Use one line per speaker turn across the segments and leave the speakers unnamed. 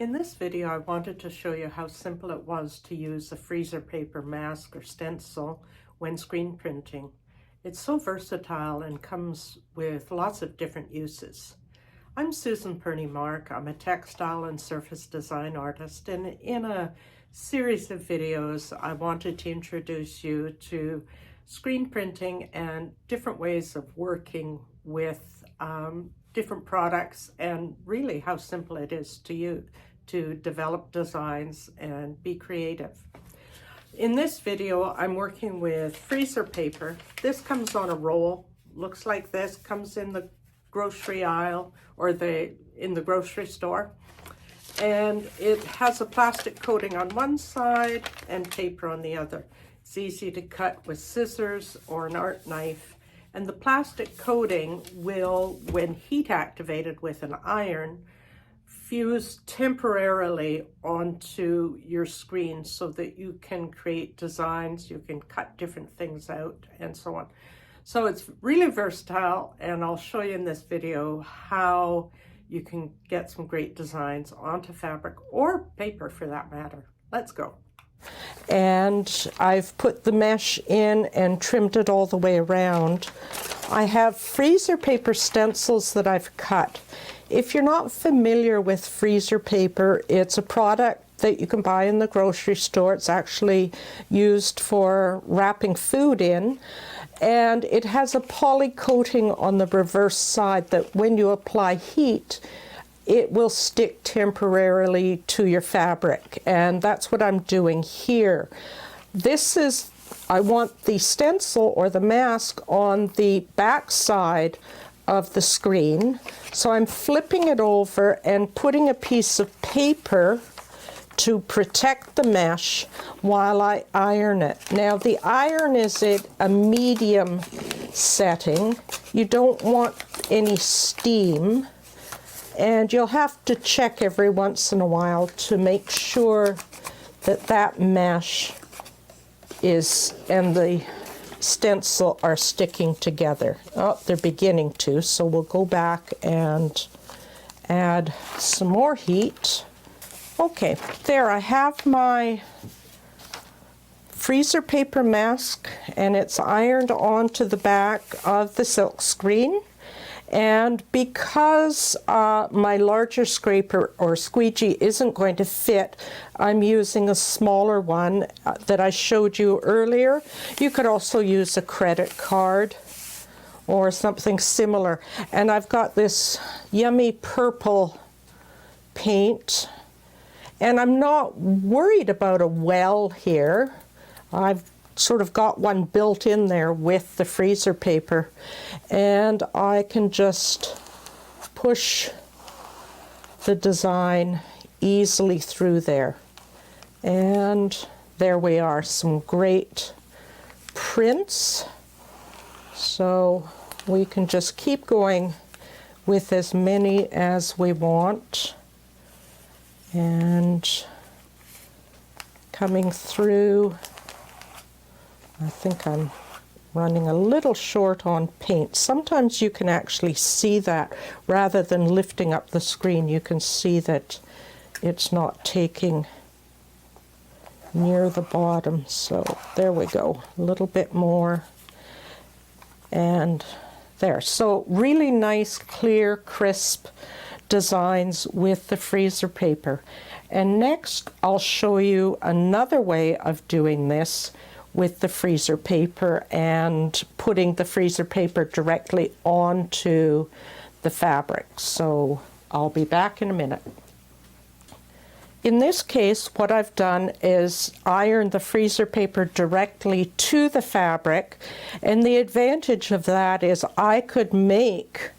In this video, I wanted to show you how simple it was to use a freezer paper mask or stencil when screen printing. It's so versatile and comes with lots of different uses. I'm Susan Purney Mark. I'm a textile and surface design artist, and in a series of videos, I wanted to introduce you to screen printing and different ways of working with different products, and really how simple it is to develop designs and be creative. In this video, I'm working with freezer paper. This comes on a roll, looks like this, comes in the grocery aisle or in the grocery store. And it has a plastic coating on one side and paper on the other. It's easy to cut with scissors or an art knife. And the plastic coating will, when heat activated with an iron, fuse temporarily onto your screen so that you can create designs, you can cut different things out, and so on. So it's really versatile, and I'll show you in this video how you can get some great designs onto fabric or paper for that matter. Let's go. And I've put the mesh in and trimmed it all the way around. I have freezer paper stencils that I've cut. If you're not familiar with freezer paper, it's a product that you can buy in the grocery store. It's actually used for wrapping food in, and it has a poly coating on the reverse side that when you apply heat, it will stick temporarily to your fabric, and that's what I'm doing here. This is, I want the stencil or the mask on the back side of the screen, so I'm flipping it over and putting a piece of paper to protect the mesh while I iron it. Now the iron is at a medium setting. You don't want any steam, and you'll have to check every once in a while to make sure that that mesh is and the stencil are sticking together. Oh, they're beginning to, so we'll go back and add some more heat. Okay, there I have my freezer paper mask, and it's ironed onto the back of the silk screen. And because my larger scraper or squeegee isn't going to fit, I'm using a smaller one that I showed you earlier. You could also use a credit card or something similar. And I've got this yummy purple paint, and I'm not worried about a well here. I've sort of got one built in there with the freezer paper, and I can just push the design easily through there. And there we are, some great prints. So we can just keep going with as many as we want, and coming through. I think I'm running a little short on paint. Sometimes you can actually see that rather than lifting up the screen. You can see that it's not taking near the bottom. So there we go, a little bit more, and there. So really nice, clear, crisp designs with the freezer paper. And next I'll show you another way of doing this with the freezer paper and putting the freezer paper directly onto the fabric. So I'll be back in a minute. In this case, what I've done is iron the freezer paper directly to the fabric, and the advantage of that is I could make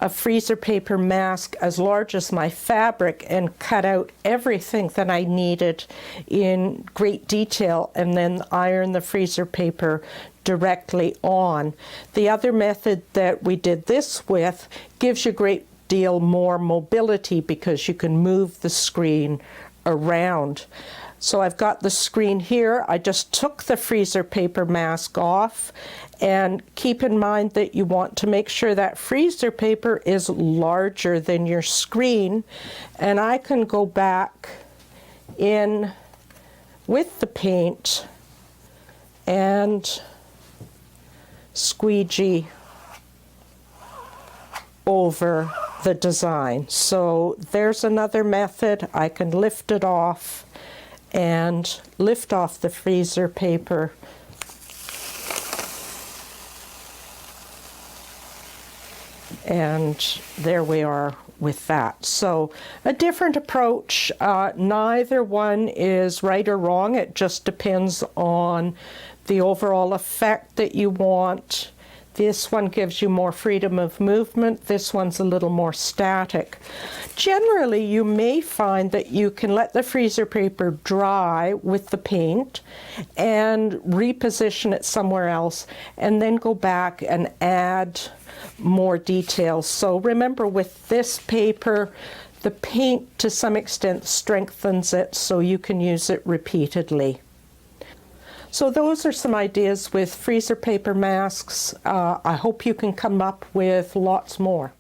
a freezer paper mask as large as my fabric and cut out everything that I needed in great detail and then iron the freezer paper directly on. The other method that we did this with gives you a great deal more mobility because you can move the screen around. So I've got the screen here. I just took the freezer paper mask off, and keep in mind that you want to make sure that freezer paper is larger than your screen, and I can go back in with the paint and squeegee over the design. So there's another method. I can lift it off and lift off the freezer paper and there we are with that. So a different approach. Neither one is right or wrong. It just depends on the overall effect that you want. This one gives you more freedom of movement. This one's a little more static. Generally, you may find that you can let the freezer paper dry with the paint and reposition it somewhere else, and then go back and add more details. So remember, with this paper, the paint to some extent strengthens it so you can use it repeatedly. So those are some ideas with freezer paper masks. I hope you can come up with lots more.